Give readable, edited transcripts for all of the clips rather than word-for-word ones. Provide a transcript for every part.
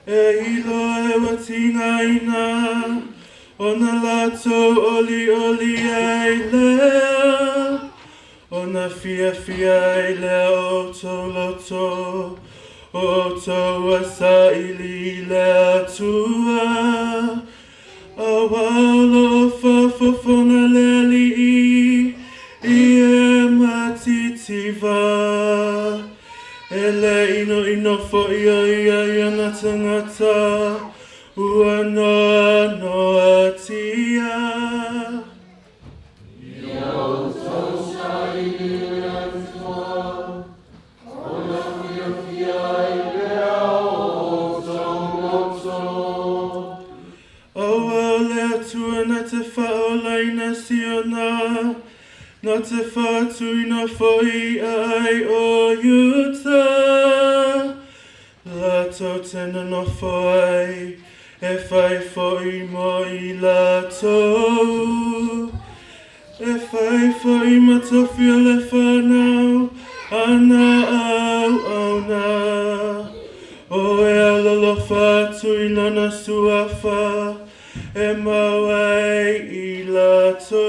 E ilo e watinga ina, ona lato oli oli e lea, ona fia fia e lea oto loto, oto asa ili lea tua, awalo fafofona leli I e matitiva. Ele ino fo ia na tangata ua noa tia. Ia tausa I atua, ona fia I lea o tauloto. Aua lea tua na te whaolaina siona, na te whātuina whoi ai o Utah. Lato tena no whoi, e whai whoi mo I lato. E whai whoi matofi o le whanau, ana au na. O e alolo whātuina na suafa, e mawai I lato.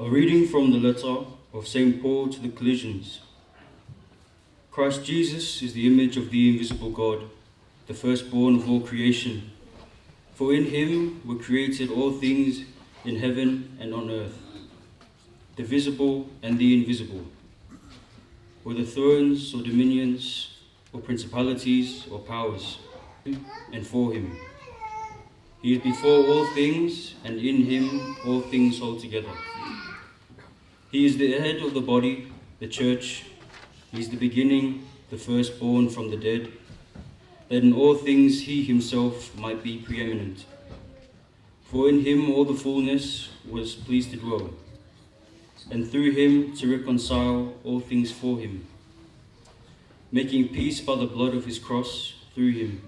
A reading from the letter of St. Paul to the Colossians. Christ Jesus is the image of the invisible God, the firstborn of all creation. For in him were created all things in heaven and on earth, the visible and the invisible, whether thrones or dominions or principalities or powers, and for him. He is before all things, and in him all things hold together. He is the head of the body, the church. He is the beginning, the firstborn from the dead, that in all things he himself might be preeminent. For in him all the fullness was pleased to dwell, and through him to reconcile all things for him, making peace by the blood of his cross through him,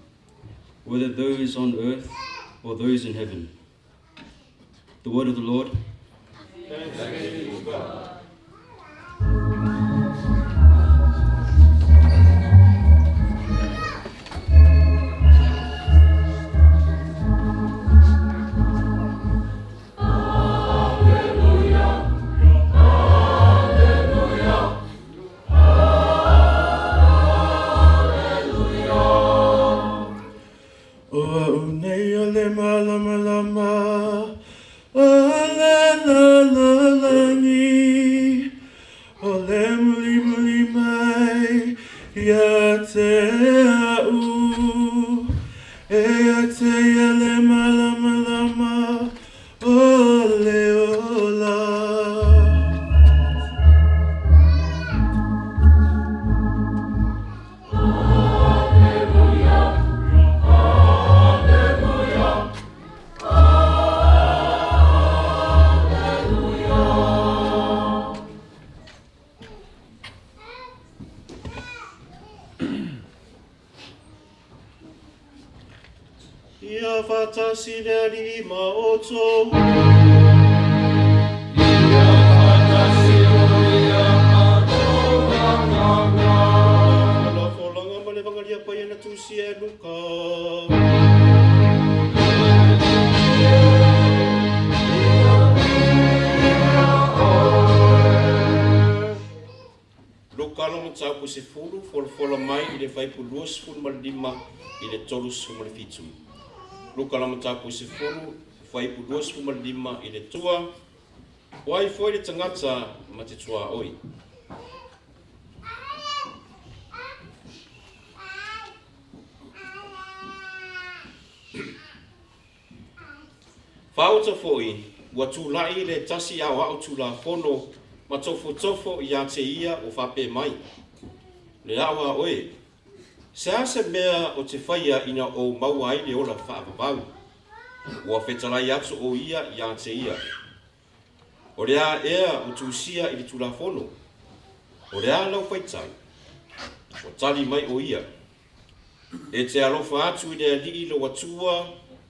whether those on earth or those in heaven. The word of the Lord. Thanks be to God. Ia fatasi le lima o tō. Ia fatasi o ia matō Ala wholanga ma le wangaria pai ana tūsi e luka. Luka lo mtau se fulu, fola mai I le whaipulua sifuru ma le lima I le tolu sifuru ma le fitu. Luka la matapu se fulu, whaipulua sifuru ma le lima I le tua, wai foi le tangata ma te tua oi. Whauta foi, ua tūlai le tasi au au tūla fono ma tofo I a te ia o whape mai. Le awa oe, se ase mea o te whaia ina o maua ai le ola whaapapau. Ua whetalai atu o ia I a te ia. O rea ea o tūsia I le tūla fono. O rea lau whaitai. O tali mai o ia. E te alofa atu I le alii lo atua,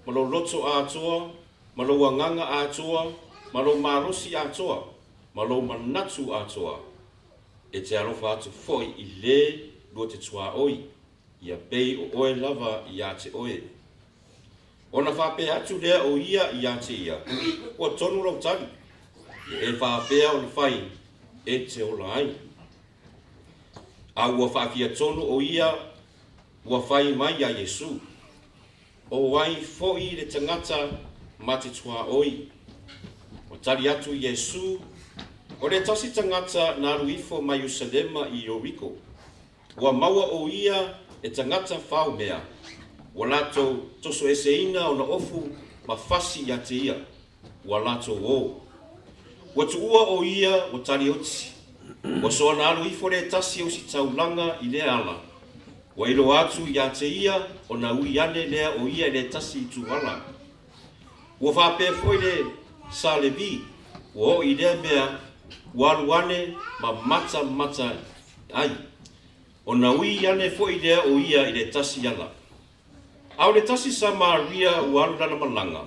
ma lo loto atoa, ma lo anganga atoa, ma lo marosi atoa, ma lo manatu atoa. E te alofa atu foi I le lua te tua oi, ia pei o oe lava ia te oe. Ona whape atu lea o ia ia te ia, o tonu lau tali, e whapea o le whai, e te ola ai. A ua whawhia tonu o ia, ua whai mai a Yesu. O wai foi le tangata ma te tua oi. O tali atu Yesu, o le tasi tangata na ruifo mai Usalema I Yoriko. Ua maua o ia e tangata whau mea. Ua lato toso eseina o na ofu ma fasi ia te ia. Ua lato o. Ua tuua o ia o tali oti. Ua soa na ruifo le tasi o si taulanga I le ala. Ua ilo atu ia te ia o na ui ane lea o ia le tasi I tuwala. Ua whape foi le salebi. Ua o I lea mea waluane ma mata ai. O na ui ane foi lea o ia I le tasi ala. Au le tasi Samaria walu lana malanga.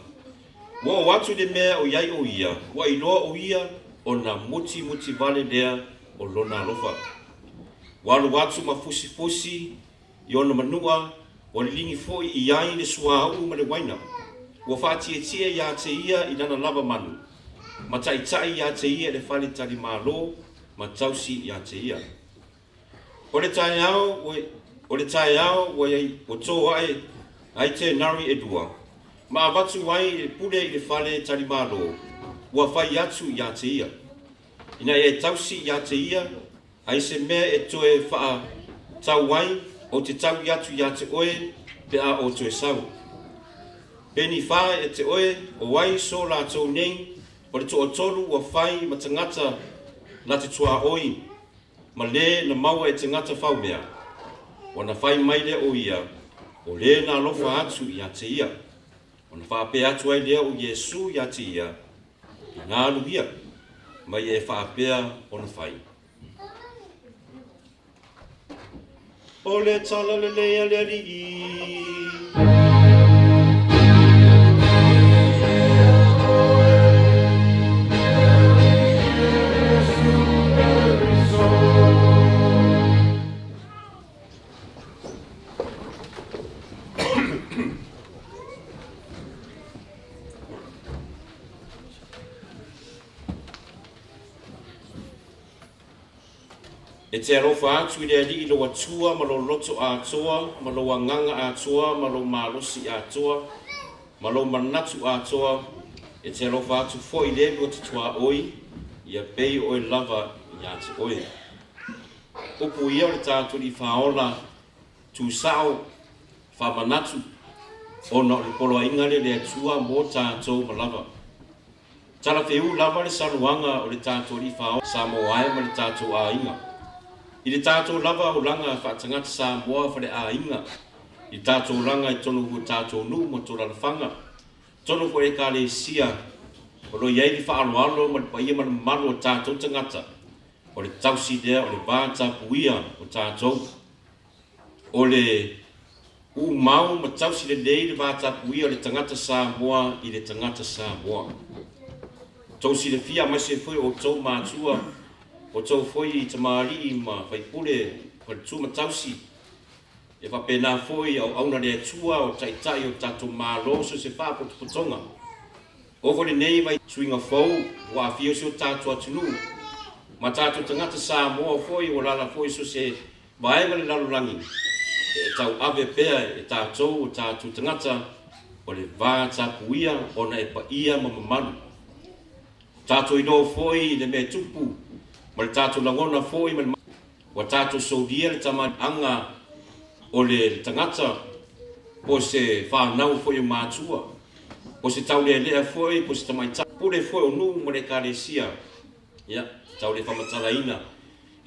Ua o atu le mea o iai o ia. Ua iloa o ia o na muti vale lea o lona alofa. Walu atu ma fusi I ona manua o le lingi foi I ai le sua au ma le waina. Ua whaatia ia te ia I nana lava manu. Ma tai ia te ia le whale tali malo ma tausi ia te ia. O le tai au o tō ai te nari e dua. Ma avatu ai le pule I le whale tali malo. Ua whai atu ia te ia. Ina e tausi ia te ia, ai se mea e toe wha tau ai o te tau atu ia te oe pe a o toe sau. Peni wha e te oe o wai so la tau nei o le toa tolu ua whai ma tangata la te tua oi ma le na maua e tangata whau mea. Wana whai mai le o ia o le na alofa atu ia te ia. Wana whape atu ai lea o Yesu ia te ia I ngā aluhia mai e whapea o na whai. O le tala le lea le rii. E te arofa atu I le alii lo atua ma lo loto atoa, ma lo anganga atoa, ma lo malosi atoa, ma lo manatu atoa. E te arofa atu fo I le lua te tua oi, ia pei oi lava ia te oi. Upu ia o le tātou I whaola tu sao whamanatu, ona o le polo ingale le atua mo tātou ma lava. Tala wheu lava le sanuanga o le tātou I whaola Samoa ma le tātou a inga. I le tātou lava o langa whaatangata Samoa whare a inga. I tātou langa I tonu hu tātou nu mo tō lalawhanga. Tonu hu e ka le sia. O lo iei li whaaloalo ma le paia ma le malu o tātou tangata. O le tausi dea o le vāta puia o tātou. O le mau ma tausi le lei le vāta puia o le tangata Samoa I le tangata Samoa. Tausi le fia mai se fui o tau mātua. O tau foi I tamari ma whaipule kwa tūma tausi. E whapena foi au auna le atua o taitai o tātou māloso se whapo tupotonga. O vole nei vai suinga fau wa fio se o tātou atunu. Ma tātou tangata Samoa foi o lala foi so se vaenga le lalurangi. E tau ave pea e tātou o tātou tangata o le vāta puia o na e pa ia ma mamalu. Tātou ino foi le me tupu. Ma le tātou langona foi ma le wa tātou saudia le tamani anga o le tangata po se whanau foi o mātua. Po se tau lea foi, po se tamaita. Pure foi o nu ma le kāresia. Ia, tau le whamatalaina.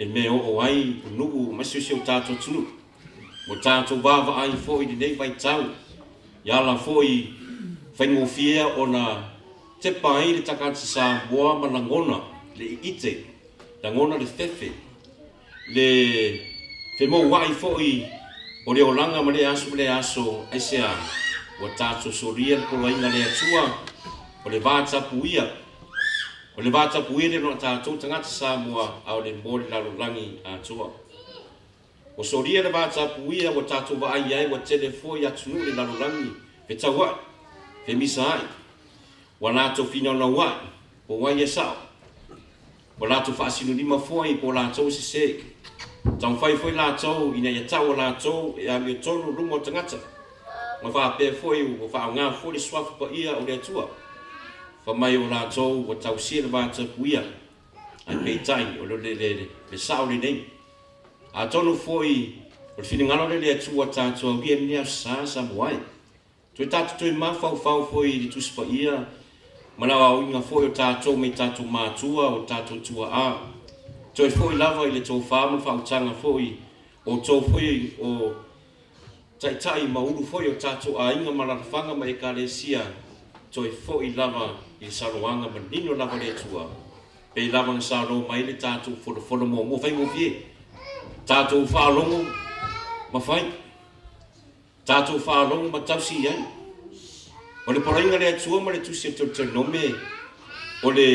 E me o ai o nugu masio se o tātou tunu. Mo tātou wawa ai foi di nei vai tau. Ia la foi whaingofia o na te pai le takata Samoa ma langona le ite. Langona le fefe, le mo wai foi o le olanga ma le aso ai sea o tātou soria le poloinga le atua o le vātapuia o le vātapuia le no tātou tangata Samoa au le mō le lalolangi atua o soria le vātapuia o tātou wa ai wa tele foi atunu le lalolangi pe taua pe misa ai wa nātou fina na wa o wai e sao o nātou whaasinu lima foi po nātou se seke tau fai foi lātou ina ia tau lātou e a mea tonu rungo tangata ma wha pe foi o wha ngā foi swafu pa ia o le atua wha mai o lātou o tau sia le vātapuia ai pei tai o le sao le nei a tonu foi o le whingano le atua tātou via nia sa Samoai tui tātou tui mawhau foi li tusi pa ia manawa o inga foi o tātou mei tātou mātua o tātou tua a toi foi lava i le tō whāma whautanga foi o tō foi o tai mauru foi o tātou a inga malarwhanga mai ka le sia toi foi lava i saroanga ma nino lava le tua pe lava na saro mai le tātou wholo mo whai mo fie tātou whālongo ma whai tātou whālongo ma tausi ai o le parainga le atua ma le tusi te nome o le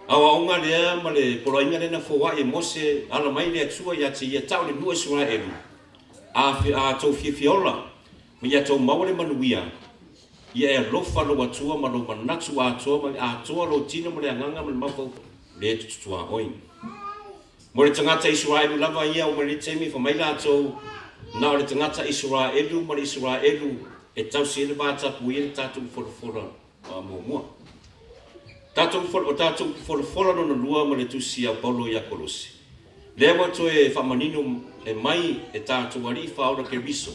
awa onga lea ma le poloinga le na fowa e mose ala mai le atua ia te ia tau le nua sura elu a tau fiola ma ia tau maua le manuia ia e lofa lo atua ma lo manatu a atua ma a atua lo tina ma le anganga ma le mafau le tutua oi mo le tangata Israelu lava ia o ma le temi fa mai la tau na o le tangata Israelu ma le Israelu e tau si le vata puia le tatu fora mo mua Tātou wholofola no lua ma le tusi a Paulo i a Kolosi. Lewa to e whamanino e mai e tātou ari whaora ke riso.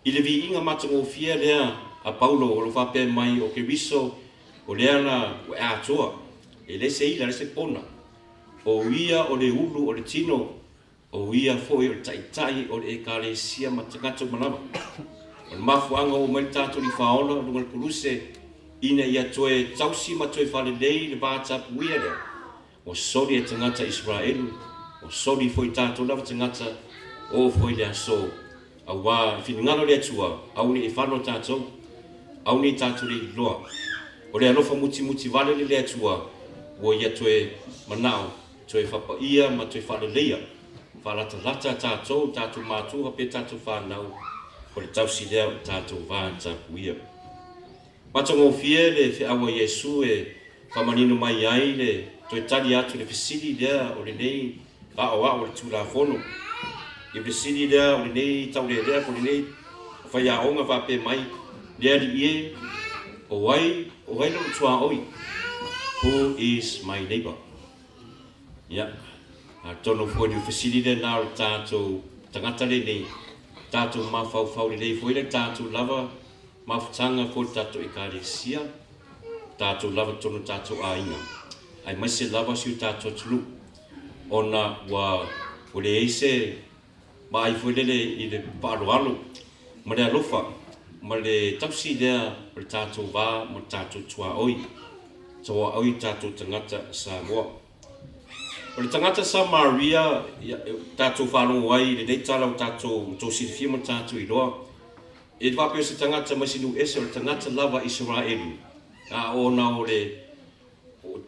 I le vi inga matango fia lea a Paulo o lo whape mai o ke riso o lea na o e atoa. E le se ila, le se pona. O ia o le ulu o le tino. O ia foi o le taitai o le e ka le sia matagato malama. O le mafuanga o mai tātou i whaola o le kuruse ina ia toe tausi ma toe whalelei le vātapuia lea. O sori e tangata Israelu, o sori foi tātou lava tangata o foi le aso. A wā whiningano le atua, au ni e whano tātou, au ni tātou le loa. O le alofa muti vale le atua, o ia toe manao, toe whapaia ma toe whaleleia. Whalata tātou, tātou mātua pe tātou whanau, o le tausi lea o tātou vātapuia. Matango fie le fe awa Yesu e whamanino mai ai le toi tali atu le fesili lea o le nei o le tūla whono. I le sili lea o le nei tau le lea o le nei whai a onga whape mai lea li ie o wai lo tua oi. Who is my neighbor? Ia, a tono fua ni fesili lea nā o tātou tangata le nei tātou mawhau le nei fwoi le tātou lava mafutanga fo tātou e kāresia, tātou lava tono tātou a inga. Ai maise lava siu tātou tulu. Ona wa o le eise ma ai fo lele i le pāroalo, ma le alofa, ma le tausi lea o le tātou wā, ma tātou tua oi. Toa oi tātou tangata Samoa. O le tangata Samaria, tātou whanongo ai, le nei tala o tātou tōsirifia ma tātou i loa. E wape o se tangata masinu ese o le tangata lava Israelu. A ona o le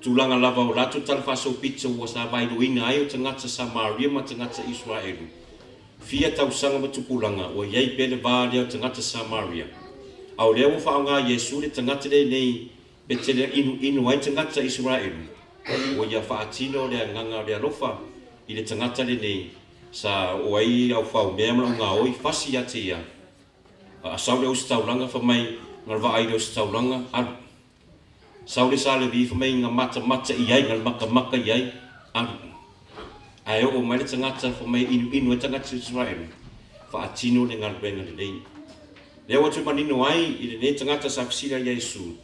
tūlanga lava o lato talawhaso pizza o sa vairuina ai o tangata Samaria ma tangata Israelu. Fia tausanga ma tupulanga o iei pele vālea o tangata Samaria. Au lea o whaonga Yesu le tangata le nei pe te le inu ai tangata Israelu. O ia whaatino le nganga le alofa i le tangata le nei sa o ai au whao mea mla ngā oi fasi ate ia. A saule o staulanga fa mai ngal va ai o staulanga al saule sale vi fa mai nga mata i ai ngal maka i ai al ai o mai tangata fa mai inu tangata Israel fa atino le ngal benga le nei le o tu manino ai i le tangata sa fsila Yesu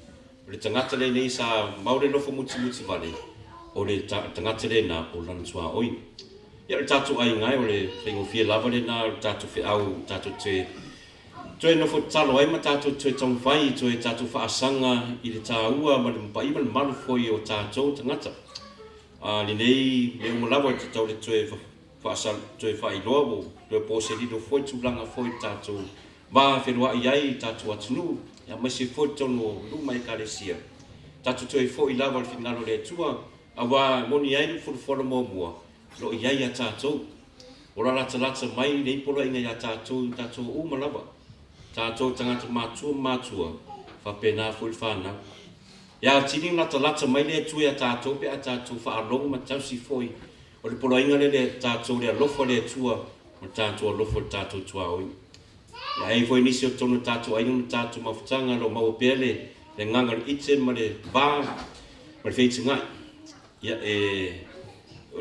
le tangata le nei sa maure lo fa muti vale o le tangata le na o lan swa oi ya tatu ai ngai o le fengo fie lava le na tatu fe au tatu te Toe no fo talo ai ma tātou toe tong whai, toe tātou whaasanga i le tāua ma le mpai ma le malu foi o tātou tangata. Li nei, me umalawa te tau le toe whaasal toi whailoa mo, toi pōserido foi tūlanga foi tātou, wā whenua iai tātou atunu, ia mai se foi tono luma e kalesia. Tātou toi foi lava le whinaro le tua, a wā moni ai lu whurufora mō mua, lo iai a tātou. Ora lata mai nei polo inga ia tātou umalava. Tātou tangata mātua, whapena fui whānau. Ia tini lata mai le tua ia tātou, pe a tātou whaalonga ma tausi foi. O le polo inga le tātou le alofa le tua, ma tātou alofa le tātou tua oi. Ia ei foi nisi o tono tātou ainga ma tātou mawhutanga lo mawapele, le nganga le ite ma le bā, ma le wheitingai. Ia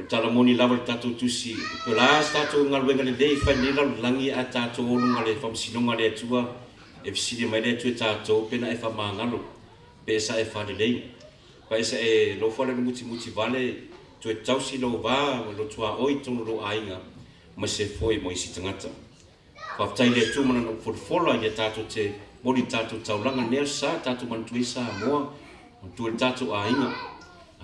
tala moni lava le tātou tusi, pe la tātou ngaluenga le dei, whai nila langi a tātou olunga le whamsinonga le atua, e visiri mai le atua tātou, pena e whamangalo, pe sa e whale lei. Pa esa e lo whale muti vale, tu e tausi lo wā, lo tua oi tono lo ainga, ma se foi mo isi tangata. Whaftai le atua mana no whorfola i a tātou te mori tātou taulanga nea sa, tātou mantu e Samoa, mantu e tātou ainga.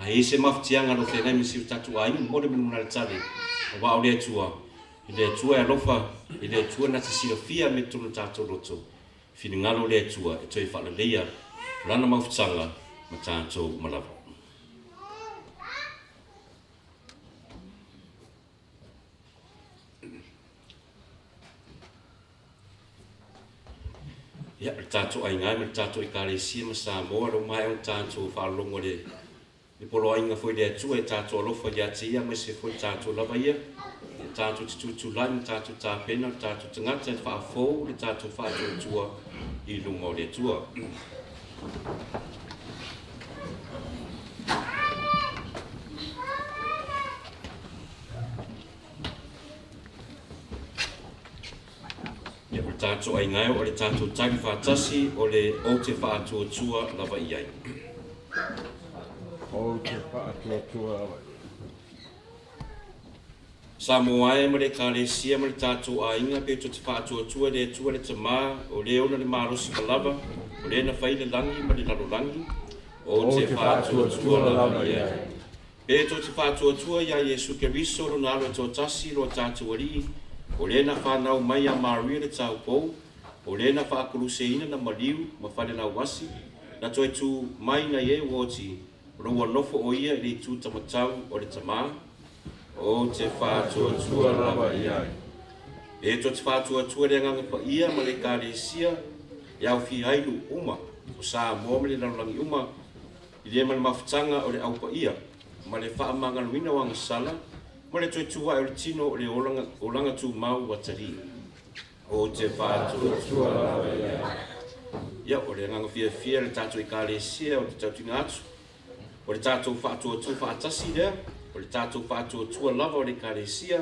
A ese mafutianga lo whenai misi o tatu a inga mōre minu nare tale o wā o lea tua. I lea tua e alofa, i lea tua na te sira fia me tunu tātou roto. Whini ngalo lea tua e toi whana leia rana mafutanga ma tātou malava. Ia, tātou ai ngai, ma tātou i kālesia ma Samoa, ro mai o tātou whaalongo le e polo ainga foi le atua e tātou alofa ia tia, mai se foi tātou lava ia, e tātou tutu lai, me tātou tāpena, tātou tangata, e whaafou, le tātou whaatua tua i lunga o le atua. Ia, o tātou ai ngai, o le tātou tagi whaatasi, o le o te whaatua tua lava iai. O te whaatua awa. Samoa e ma le kālesia ma le tātou a inga pe to te whaatua le tua le tamā o le ona le mārosi ka lava o le na whai le langi ma le lalo langi o te whaatua lava iai. Pe to te whaatua ia Iesu Keriso lo nalo e tō tasi lo tātou ari o le na whanau mai a Maria le tāu pou o le na whaakuruseina na maliu ma whale lau wasi na toi tu mai na ye woti Roa nofo o ia i tu tamatau o le tamā o te whātua lava iai. E to te whātua le nganga pa ia ma le kālesia i au fi hailu uma o Samoa ma le lalulangi uma i le ma le mawhutanga o le au pa ia ma le whaamangaluina wanga sala ma le toi tuwa e o le tino o le olanga tu mau watari o te whātua lava iai. Ia o le nganga fia le tātou i kālesia o te tautinga atu. O le tātou whaatua whaatasi lea, o le tātou whaatua lava o le kālesia,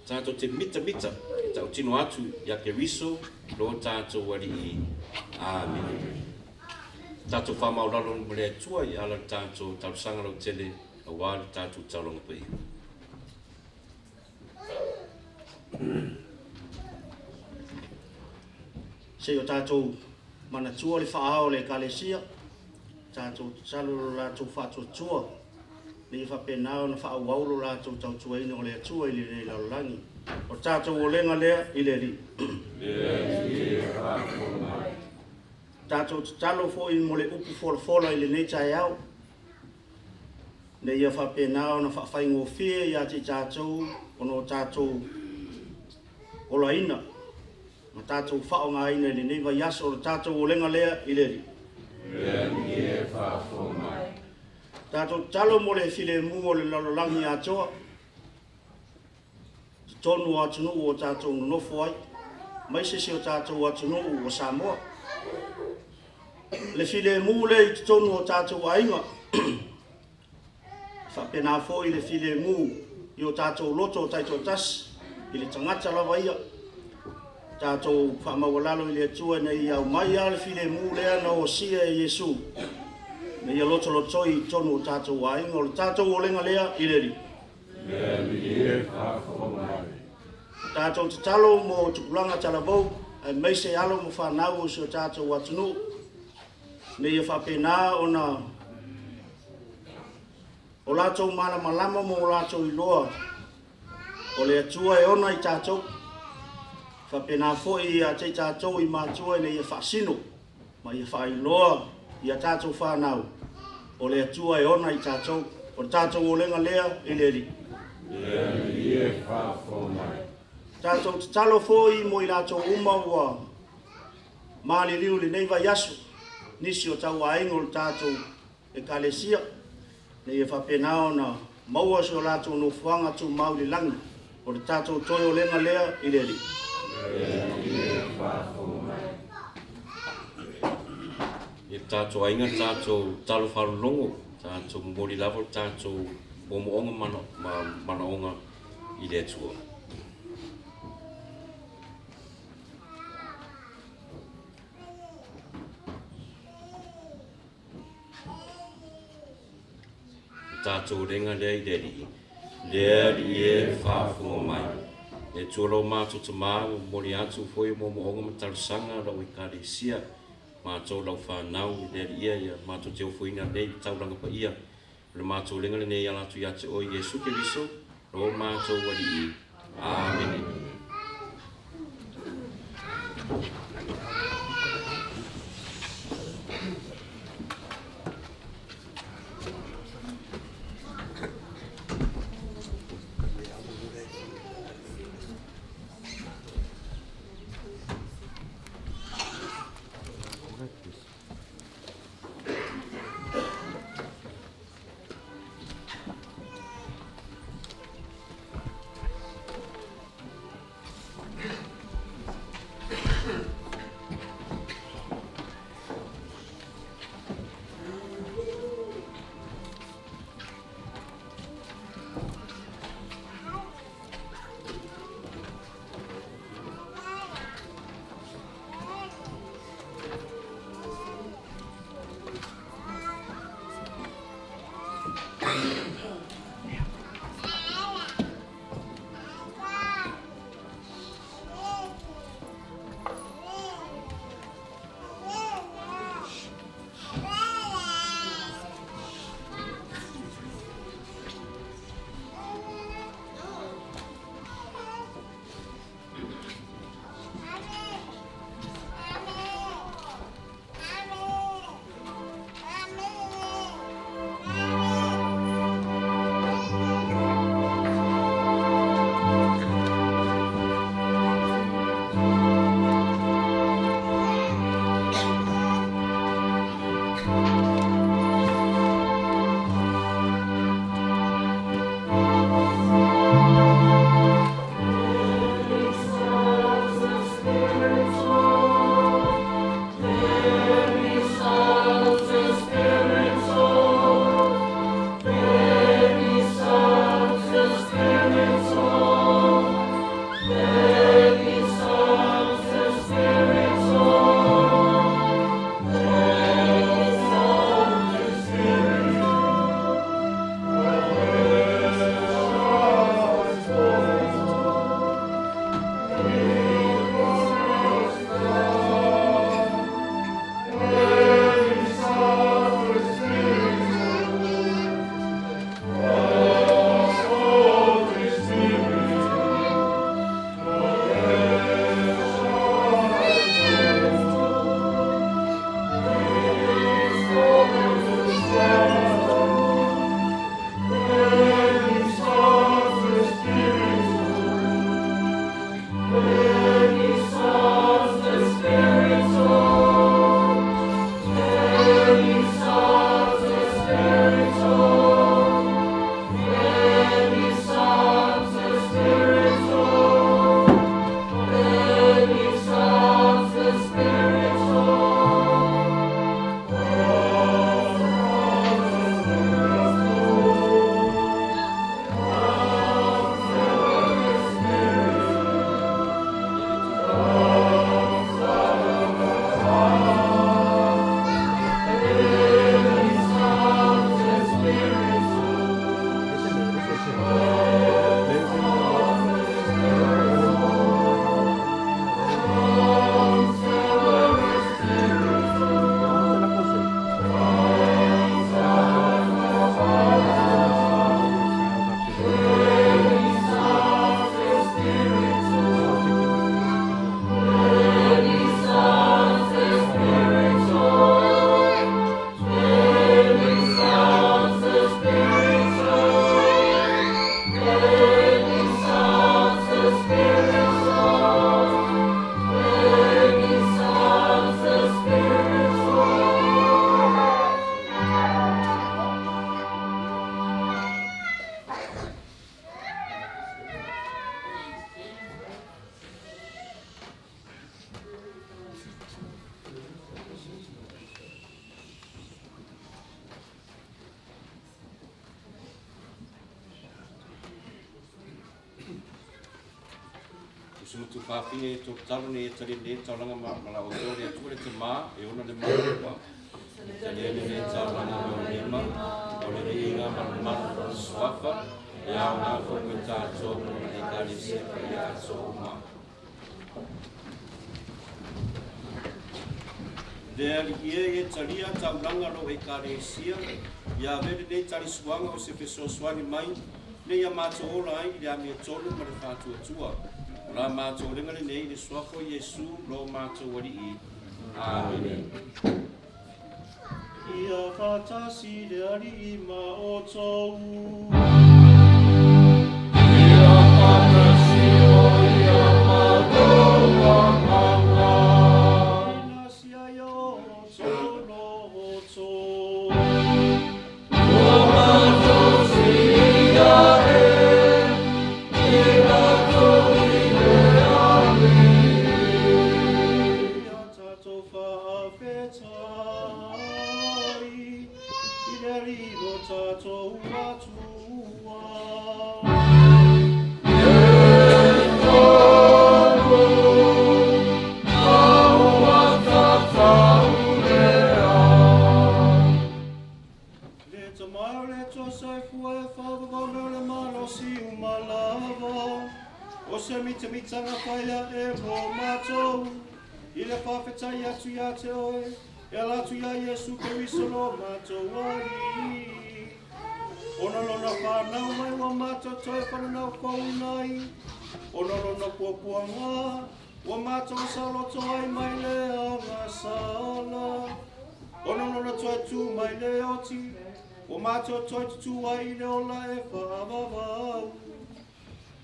tātou te mita, e tau tino atu ia Keriso, lo tātou wari i. Amen. Tātou whamauraro mo le atua i ala tātou tausanga lau tele, a wāle tātou taulonga pai. Se o tātou manatua le whaao le kālesia, tātou salo la tau whātua le whapenao na whaauaulo la tau tautua ina o le atua i le laulangi. O tātou o lenga lea i le ri. Tātou talo fo i mo le upu fola i le nei tai au. Le ia whapenao na whawhaingo fia i ati tātou ono tātou o la ina. Ma tātou whaonga ina i le nei vai aso o tātou o lenga lea i le ri. Tātou talo mo le file mu o le lalolangi atoa. Tonu atunu o tātou nofo ai. Mai sisi o tātou atunu o Samoa. Le file mu le i tonu o tātou ainga. Whapena fo i le file mu i o tātou loto o taito tas. I le tangata lava ia. Tātou whamawalalo i le atua nei au mai a le file mu lea na o sia e Iesu. Nei a loto lotoi tonu o tātou ainga o le tātou o lenga lea i le ri. Tātou te talo mo tukulanga talavou, ai meise alo mo whanau o si o tātou atunu. Nei a whapena o na o lātou mana malama mo o lātou i loa. o le atua e ona i tātou. Whapena fo i a te tātou i mātua ne i a whaasino, ma i a whailoa i a tātou whanau. O le atua e ona i tātou, o le tātou o lenga lea i le li. Tātou te talo fo i mo i rātou uma ua maali liu li neiva yasu, nisi o tau aingo le tātou e kalesia, ne i a whapena ona maua si o rātou no fuanga tu mauli langi, o le tātou toi o lenga lea i le li. I tātou ainga tātou talo wharulongo, tātou mori lava tātou omo mana onga i le atua. Tātou renga lea i le li. Lea li e whaafunga mai. E tualo mātou te māu, mori atu foi mo onga matalusanga lau i kāre sia. Mātou lau whanau i le ia ia mātou te ofuina nei tauranga pa ia. Le mātou renga le nei alatu ia te oi Jesu Keriso. Ro mātou wali i. Amen. tu whawhinge tō talo ne e tari ne tauranga mala o tō rea tuare te mā e ona le mā. Tari ane ne tauranga me o lima, o le ringa mana swafa, e au ngā whongu tātou mona e kare sepa i a tō mā. Dea li e taria tauranga lo e kare sia, ia vere ne tari suanga o se peso swani mai, ne ia mātou ola ai le ame tolu ma le whātua tua. La mātou ringa le nei le swafo Yesu lo mātou wari i. Amen. Ia whātasi le ari i ma o tau. Ia whātasi o ia mātou a manga. Ina sia ia o tolo o tau. O mātou si ia mitanga whaia e mo mātou, i le whawhetai atu ia te oe, e alatu ia Yesu ke wisolo mātou wari. Ona lona whanau mai wa mātou toi whanau kou nai, ona lona puapua ngā, wa mātou saloto ai mai le a ngā sala. Ona lona toi tu mai le oti, wa mātou toi tutu ai le ola e whaavavau.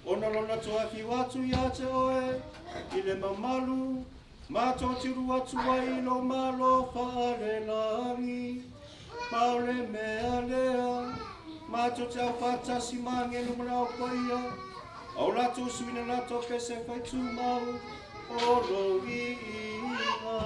Ona lona toa ki watu ia te oe, i le mamalu, mātou tiru atu ai lo malo whaare langi. Maole mea lea, mātou te au whātasi māngenu mana o koia, au lato suina lato ke se whaitu mau, o lo iinga.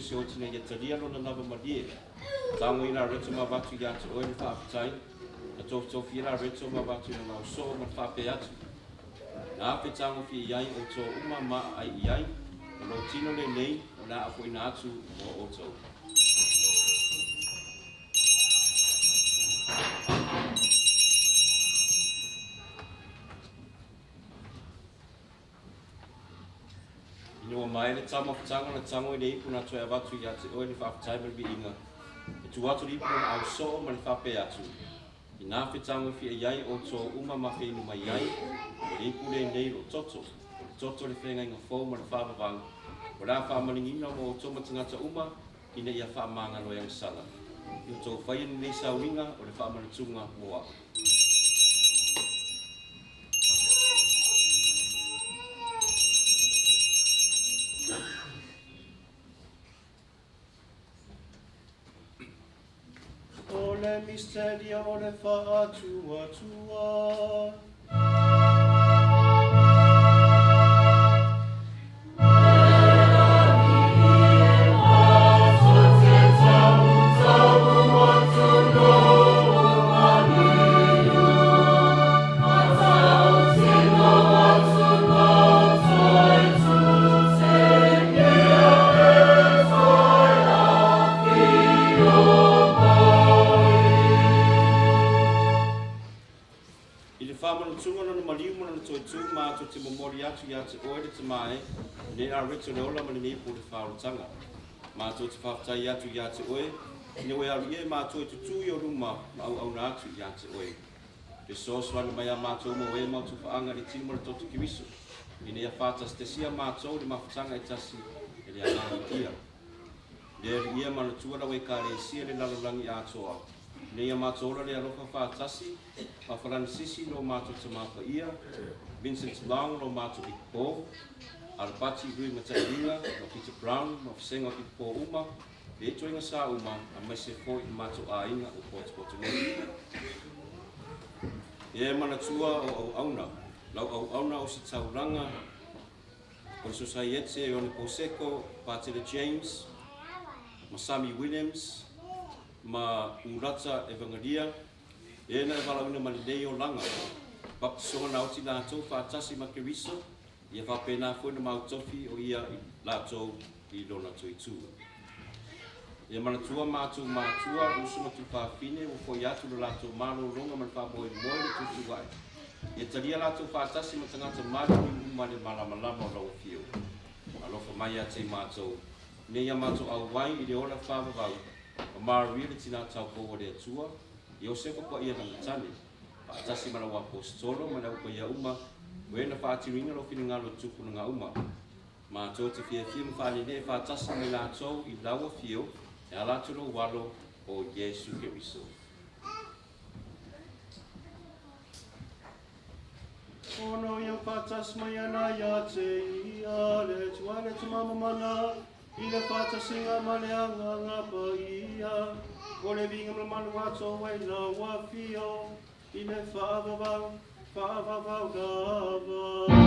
Se o tina ia taria lona lava malie. Tango ina reto ma watu ia te oe ni whaafitai. Na tofi ina reto ma watu ina nao so ma whape atu. Na ape tango fi iai o tō uma ma ai iai. Na lo tino le nei o na apo ina atu o tō. Ino mai le tama whatanga na tango i le ipu na toi awatu i ate oe ni whaafitai mara inga. E tu atu li ipu na au so ma ni whape atu. I nā whetango i whia iai o tō uma ma whenu mai iai. Le ipu le nei o toto. Toto le whenga inga whau ma le whaavavanga. O rā whaamaringina mo o tō matangata uma ina ia whaamanga no yang sala. I o tō whaiani nei sauringa o le whaamanatunga moa. O le misteria o le whaatua tua. mai ne a rito ne ola mani ni puli whaurutanga. Mātou te whawhatai atu ia te oe, ne oe aru ie mātou te tui o ruma ma au na atu ia te oe. Pe soswani mai a mātou mo oe mātou whaanga ni tino mara totu kiriso. Ine ia whātas te sia mātou ni mawhatanga e tasi e le ananga ia. Le ia mana tuara we ka le sia le lalolangi atoa. Ne ia mātou ora le alofa whātasi, whawharani sisi no mātou te mapa ia, Vincent Long no mātou i po, Arapati Rui Matairinga, no Peter Brown, no Fisenga i po uma, le toinga sa uma, a mai se fo i mātou a inga o Port Nei. Ia mana tua o au auna, lau au auna o si tauranga, o le Societe e Oni Poseko, Patele James, ma Sammy Williams, ma Urata Evangelia, e na e walawina malidei o langa, baptisonga na oti lātou whātasi ma Keriso, ia whapena fwena mautofi o ia lātou i lona tui tua. Ia manatua mātou mātua, usuma tu whawhine, o fo iatu lo lātou mālo ronga man whamoe moe le tutu wai. Ia talia lātou whātasi ma tangata mātou i umane malamalama o lau fio. Alofa mai a te mātou. Ne ia mātou au wai i le ora whawawau, o Maria le tina tau koua le atua, i o sefa kwa ia nangatane. Whaatasi mana wa apostolo, mana upa ia uma, wena whaatiringa lo whina ngalo tupu na ngā uma. Mātou te fia fia mwhānene e whaatasi me lātou i laua fio, e alatu lo walo o Yesu Keriso. Ono ia whātas mai ana ia te ia, le tuare tu mama mana, i le whātasinga maleanga ngapa ia, o le vinga manu ato wei na wafio, i le whaavavau gawa.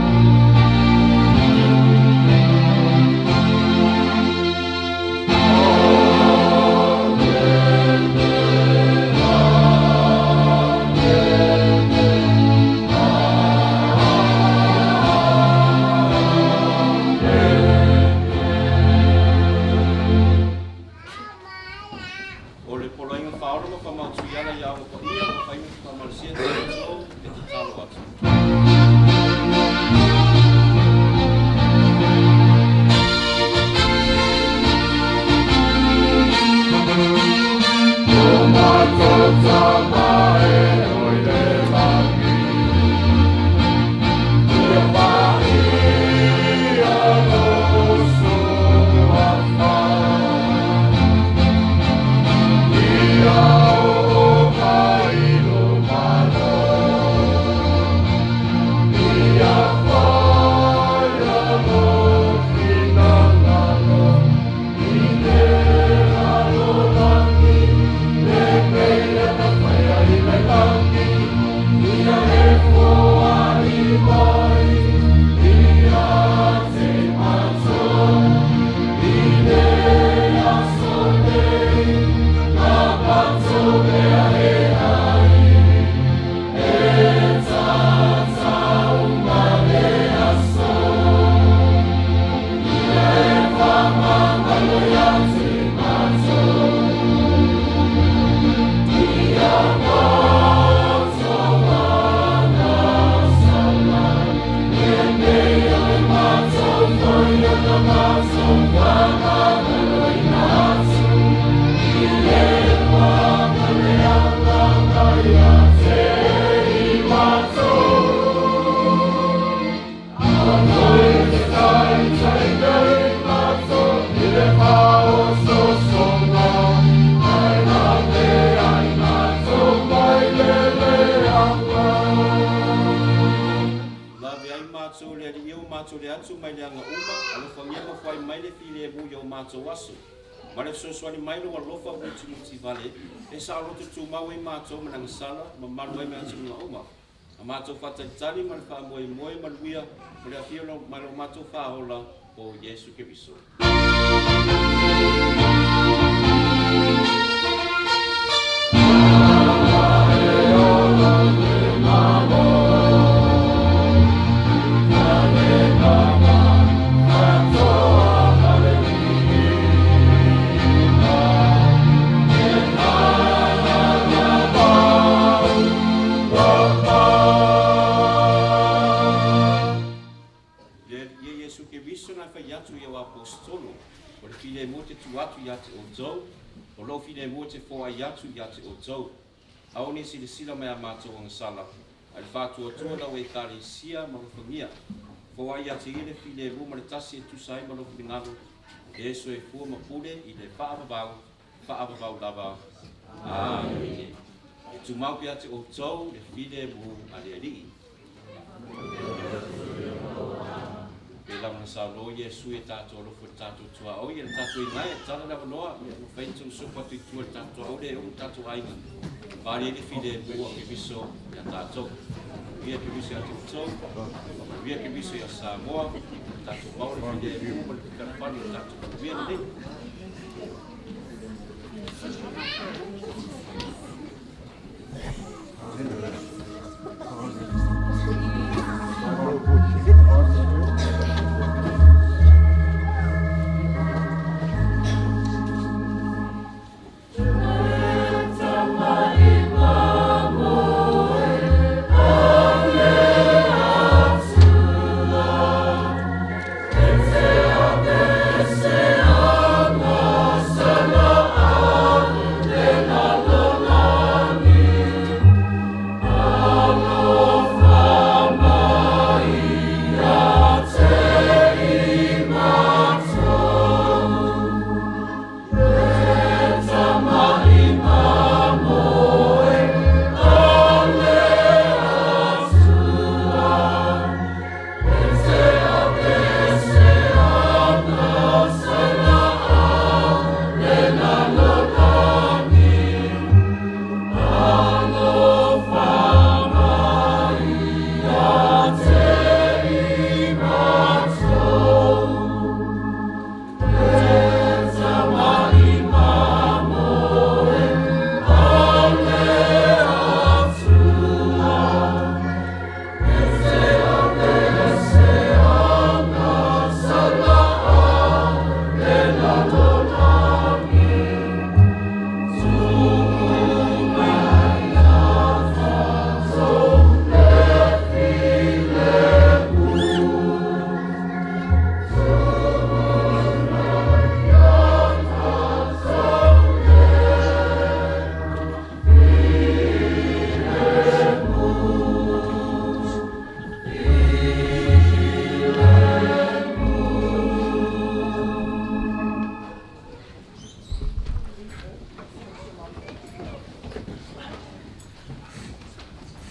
Soani mai lo alofa muti vale e sa Lotu tu mau e mātou mananga sala ma malu e mea tunu ngā uma a mātou whataitani man wha moe maluia mo le afio lo mai lo mātou whahola o Yesu Keriso. ke viso na fai atu ia o apostolo. O le file mo te tu atu ia te o tau. O lo file mo te fo ai atu ia te o tau. Au ni si le sila mai a mātou ang sala. Ai le fātua tua lau e kāre sia ma lo whangia. Fo ai atu i le file mo ma le tasi e tu sai ma lo whingalu. E so e fua ma pule i le whaababau lava. Amen. E tu mau pia te o tau le file mo a le alii. E lau na sa lo Yesu e tātou lofo tātou tua au. E tātou i ngai e tala lava loa. E whaintou sopa tu i tua tātou au le o tātou ainga. Pari le file mo ke viso ia tātou. Via ke viso ia te tau. Via ke viso ia Samoa. Tātou mau le file mo le karapani tātou. Via le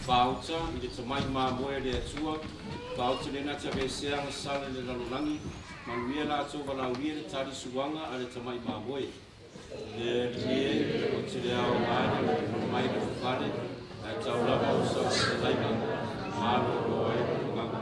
Pauta i le tamai mamoe le atua. Pauta le nata vesea na sala le lalolagi. Manuia la atou walauria le tali suanga a le tamai mamoe. Le lie o te le ao maana o mai le whakare. Ai tau lava o sa te laika. Malo loe o nganga.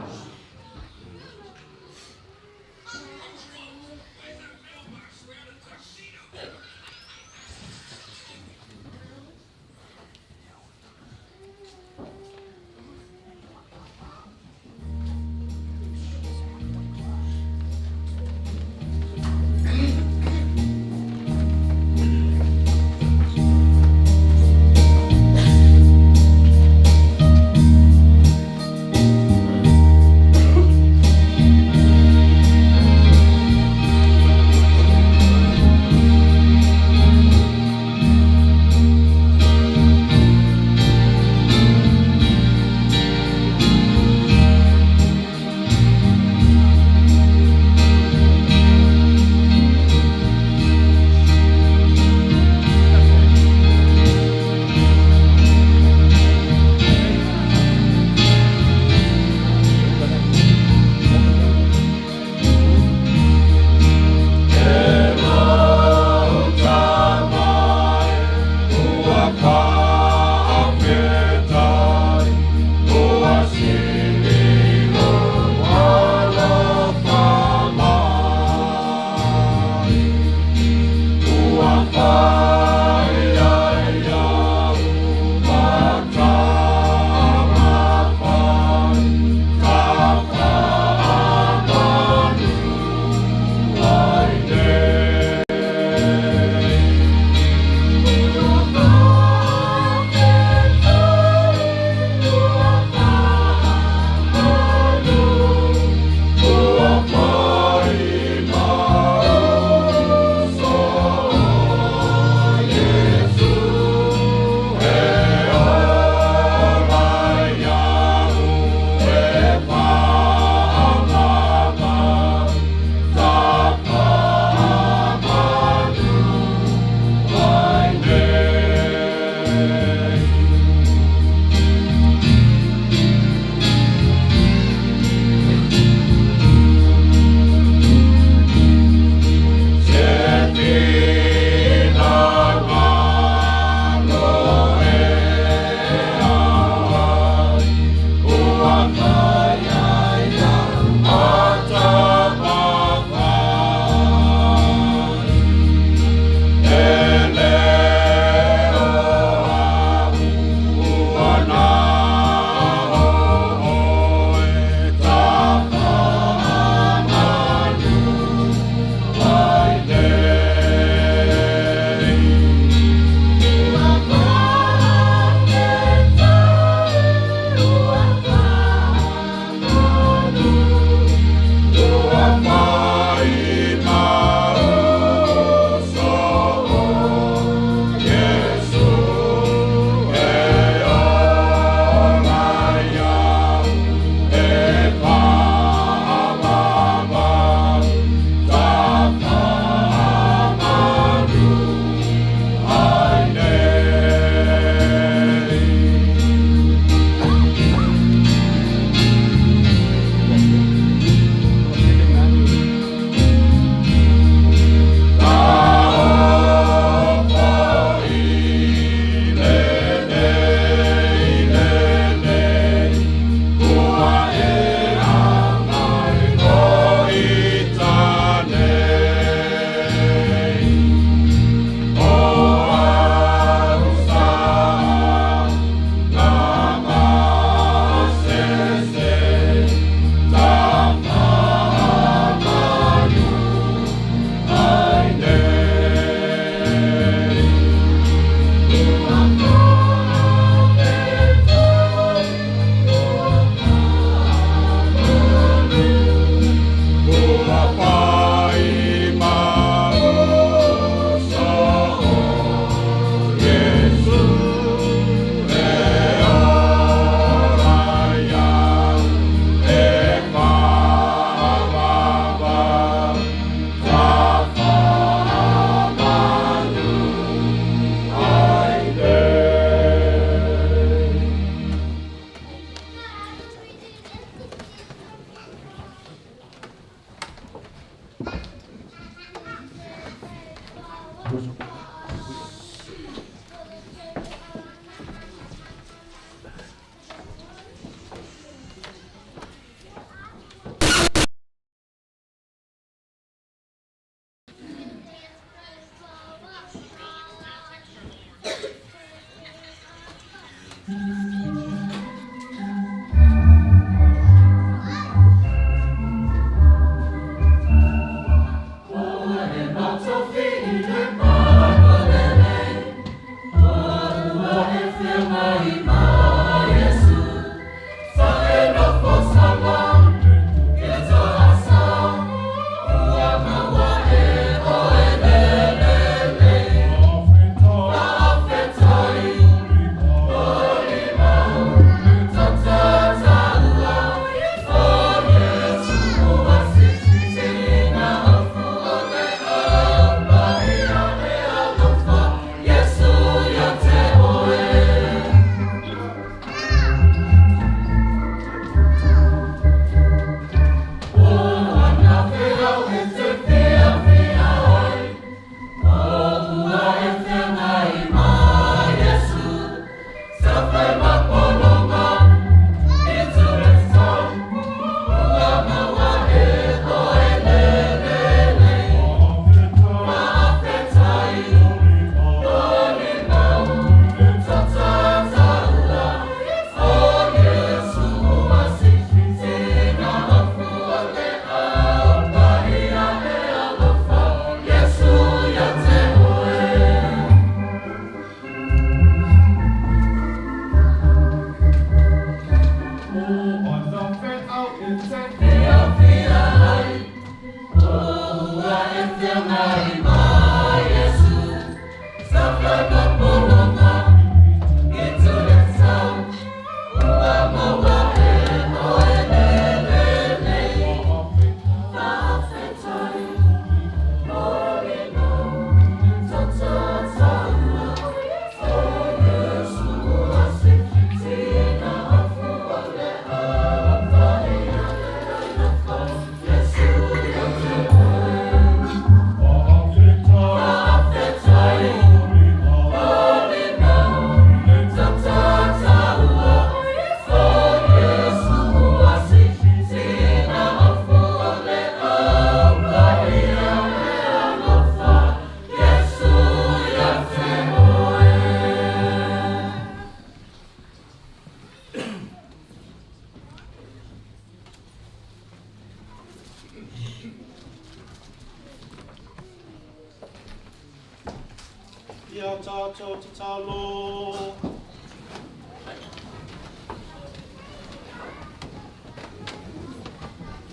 Ia tātou te talo.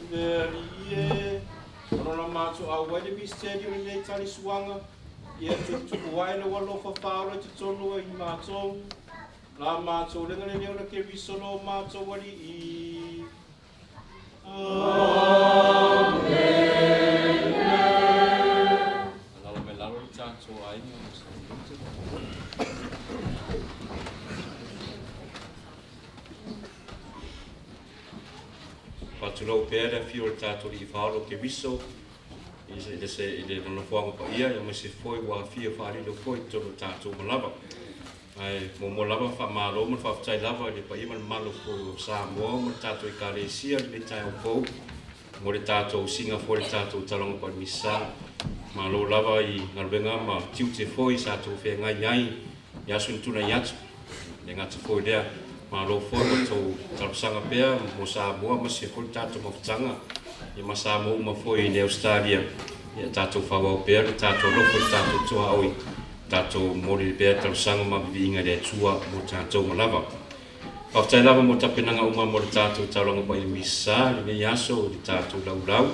Ie. Ono la mātou a wele misteri o nei tali suanga. Ia tuku waile walo whawhāro te tonu i mātou. La mātou lenga le neona ke visolo mātou wali i. Amen. Alalo me lalo i tātou a inga. Patulou pere fio le tātou i whaalo ke viso. Ile nono whanga pa ia, ia me se foi wa fia whaarilo foi tolo tātou malava. Ai, mo lava wha malo, mo whawhtai lava, ile pa ima malo ko Samoa, mo tātou i Kalesia, le tai au kou. Mo le tātou Singapore, le tātou talonga pa misa. Malo lava i ngalwenga ma tiu te foi, sa tō whea ngai ngai, yasun tuna yatu. Le ngata foi lea. Malo foi mo tō talosanga pea, mo Samoa, ma se foi tātou mawhtanga. Ia ma Samoa ma foi le Australia. Ia tātou whawau pea, le tātou loko, le tātou toa aoi. Tātou mori le pea talosanga ma vivinga le atua mo tātou malava. Whawhtai lava mo tapenanga uma mo le tātou talonga pa i misa, le nei aso, le tātou laulau.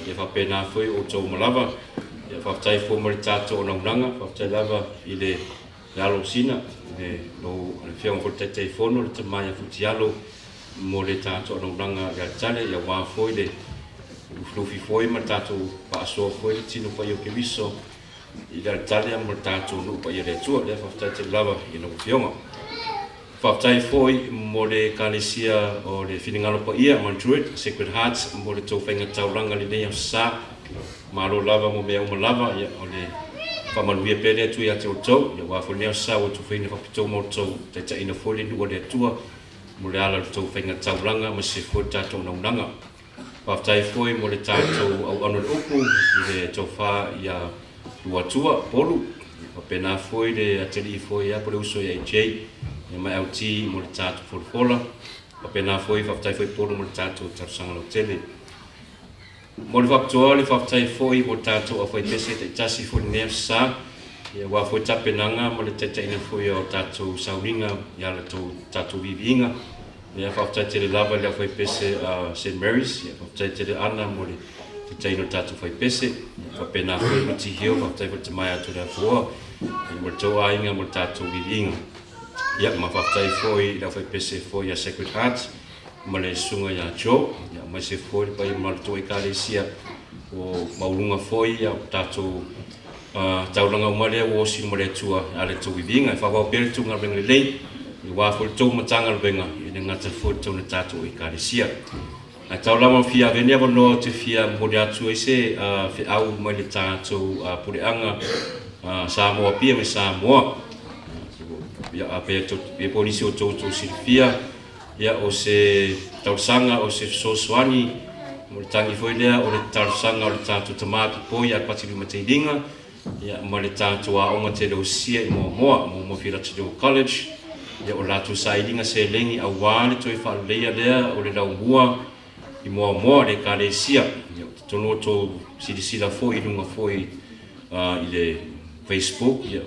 Ia whapena foi o tō malava. Ia whawhtai fo mo le tātou o naunanga, whawhtai lava i le alo sina. No le fianga ko te telefono le tamai futi alo mo le tātou o naunanga le atale, ia wā foi le uflufi foi ma tātou pa aso foi le tino pa i o ke viso. I le atale mo le tātou no pa i le atua, le whawhtai te lava i no fianga. Whawhtai foi mo le Kalesia o le whingalo pa ia, Madrid, Sacred Hearts, mo le tō whainga tauranga le nei au sa, malo lava mo mea uma lava, ia o le whamanuia pere atu ia te o tau, ia wafonea sa o tu whaine whapitau mo tau, te ta ina whole nua le atua, mo le ala tau whainga tauranga, ma se fo tātou naunanga. Whaftai foi mo le tātou au anu le upu, i le tau wha ia luatua, polu, whapena foi le ateli foi ia, pole uso ia i jay, ia mai au ti mo le tātou wholofola, whapena foi, whaftai foi polu mo le tātou tarusanga lo tele. Mo le whapatoa le whaftai foi mo tātou a whai pese te tasi foi nea sa, ia wā foi tapenanga mo le taitaina foi o tātou sauringa, ia le tātou viviinga, ia whaftai te le lava le a whai pese a St. Mary's, ia whaftai te le ana mo le taitaina tātou whai pese, ia whapena foi muti hio, whaftai foi te mai atu le fua, ia mo le tau ainga mo le tātou viviinga. Ia ma whaftai foi le a whai pese foi a Sacred Heart, ma le sunga ia Joe, ia mai se foi pai ma le toi kalesia o maulunga foi ia tātou tauranga umare o osi mo le tua a le tau vivinga, e whawau pere tunga renga lei, i wāwhore tau matanga renga, i le ngata foi tau na tātou i kalesia. A tau lama fia venea wanoa te fia mode atu eise, fi au mai le tātou pureanga Samoa pia me Samoa. Ia a pia polisi o tau silfia, ia o se tausanga o se sosoani mo le tangi foi lea o le tausanga o le tātou tamaki poi a pati lima te ilinga ia mo le tātou a onga te leo sia i moa mo whirata leo college ia o lātou sa ilinga se lengi a wāne toi whaalea lea o le lau mua i moa le ka le sia ia tono tō sila foi i lunga foi i le Facebook ia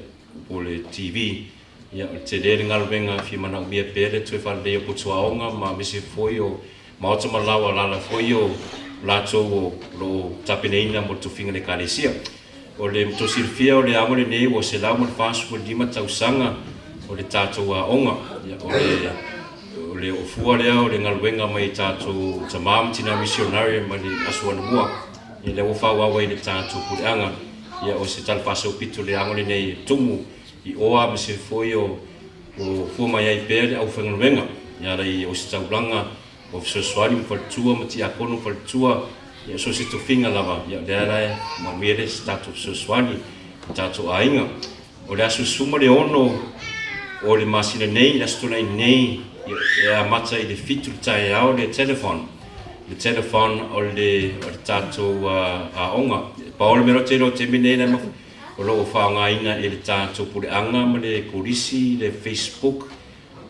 o le TV ia te lere ngalwenga fi mana umia pere tue whalea po tuaonga ma mese foi o maota malawa lala foi o lato o lo tapeneina mo tufinga le kalesia o le mtosirfia o le amo le nei o se lau mo le fasu o lima tausanga o le tātou a onga o le ofua lea o le ngalwenga mai tātou tamam tina missionary ma le asuana mua i le ofa wawa i le tātou pureanga ia o se talfasa o pito le amo le nei tumu i oa me se foi o fua mai ai pere au whangaruenga. Ia rei o se tauranga o fisoswari mo whalitua ma ti akono whalitua ia so se tofinga lava. Ia lea rai ma mere se tato fisoswari tato ainga. O le asu suma le ono o le masina nei, le asu tonai nei ia mata i le fitu le tae au le telefon. Le telefon o le tato a onga. Pa o le mero tero te mine le mafu. O loo whaangaina e le tātou pureanga ma le korisi, le Facebook,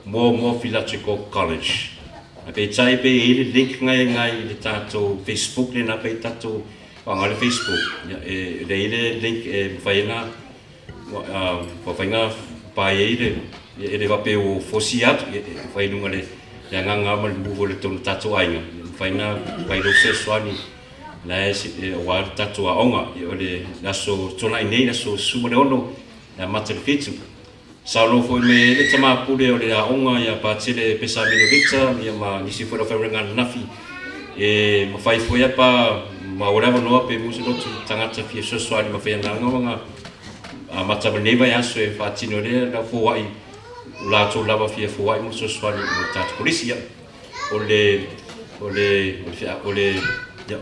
mo Philatrico College. A pe tai pe e le link ngai le tātou Facebook le na pe tātou whaanga le Facebook. E le link e whainga, whainga pae e le wape o fosi atu, whainunga le anganga ma le muvo le tonu tātou ainga. Whainga wairo se swani, na e o wāre tātou a onga, i o le naso tonai nei, naso suma le ono, na mata le fitu. Saulo foi me le tamapule o le a onga, ia pātele pesa mino victa, ia ma nisi foi na whairenga nafi, e ma whai foi apa, ma orewa noa pe musa lotu tangata fia sosoani ma whaianga ngawanga, a mata maneva i aso e whātino lea, na fōwai, lātou lava fia fōwai mo sosoani mo tātou polisi, o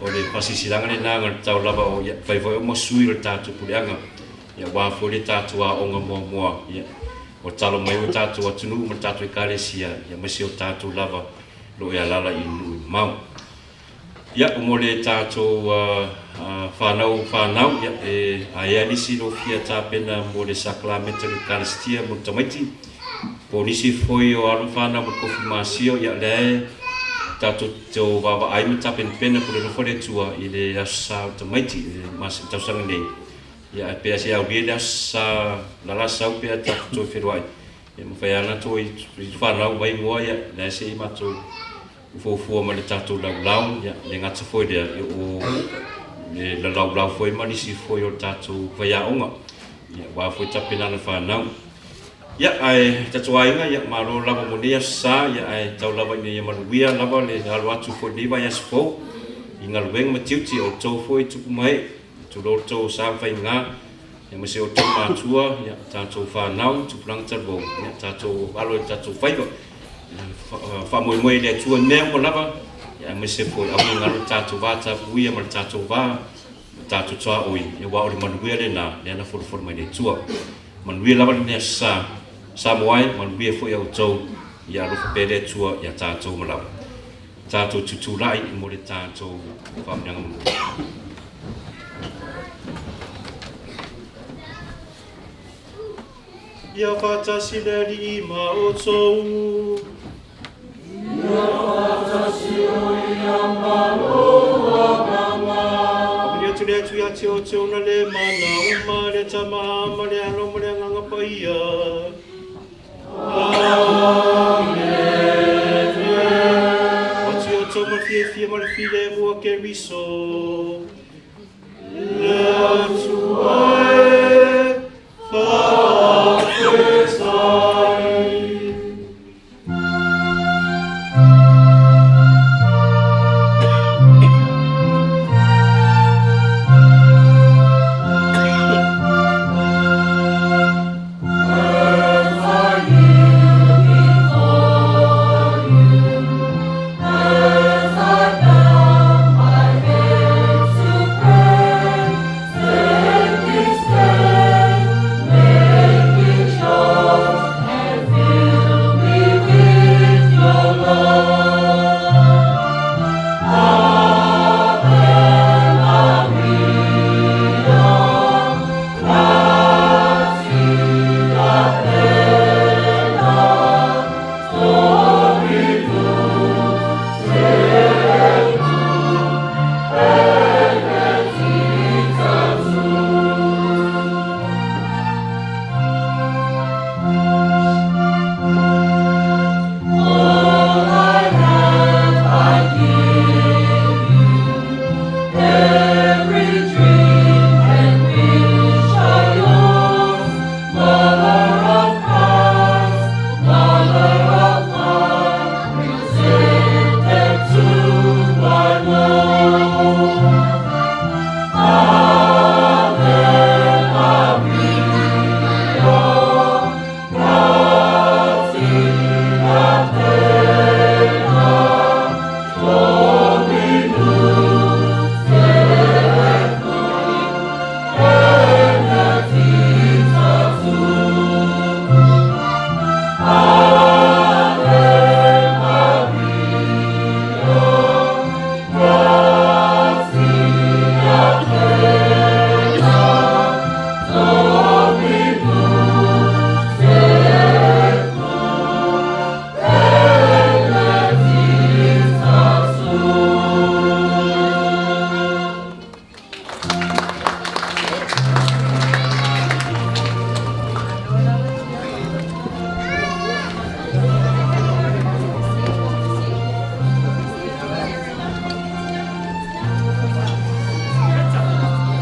le pasisilanga le nanga tau lava o vai vai o masui le tātou pureanga ia wāfo le tātou a onga moa ia o talo mai o tātou atunu ma tātou i kalesia ia masi o tātou lava lo ia lala i nui mau ia o mo le tātou whanau ia e a ea nisi lo fia tāpena mo le saklamenta le kalestia mo tamaiti po nisi foi o alu whanau mo konfirmasio ia le tātou te o wawa ai mata pena po le rofore tua i le asa tamaiti mas tausanga nei ia pe se au le asa la la sau pe tātou wheruai e mo whai ana to i whanau wai ngoa ia le se i mato ufofua ma le tātou lau ia le ngata foi lea o le lau foi manisi foi o tātou whai a onga ia wa foi tapena na whanau ia ai tatuainga ia malo lava monia sa ia ai tau lava ni maluia lava le halo atu foi ni vai aspo inga lueng matiuti o tau foi tupu mai tu lo tau sa fai nga ia mase o tau matua ia tatu whanau tupulang tarbo ia tatu alo tatu faiva fa moi moi le tua mea mo lava ia mase foi au ngalo tatu vata puia ma tatu va tātou toa oi, e wā o le manuia le nā, le ana whoroforo mai le tua. Manuia lawa le nea Samoa, manuia fo ia o tau, ia rofa pere tua, ia tātou malawa. Tātou tutulai, I mo le tātou whaminanga mu. Ia whatasi le li ma o tau. Ia whatasi o ia maloa mama. Apenia tu le atu ia te o te ona le mana uma le tama ma le alo ma le nganga paia. Amen. O te o tau ma fie fie ma le file mua ke riso.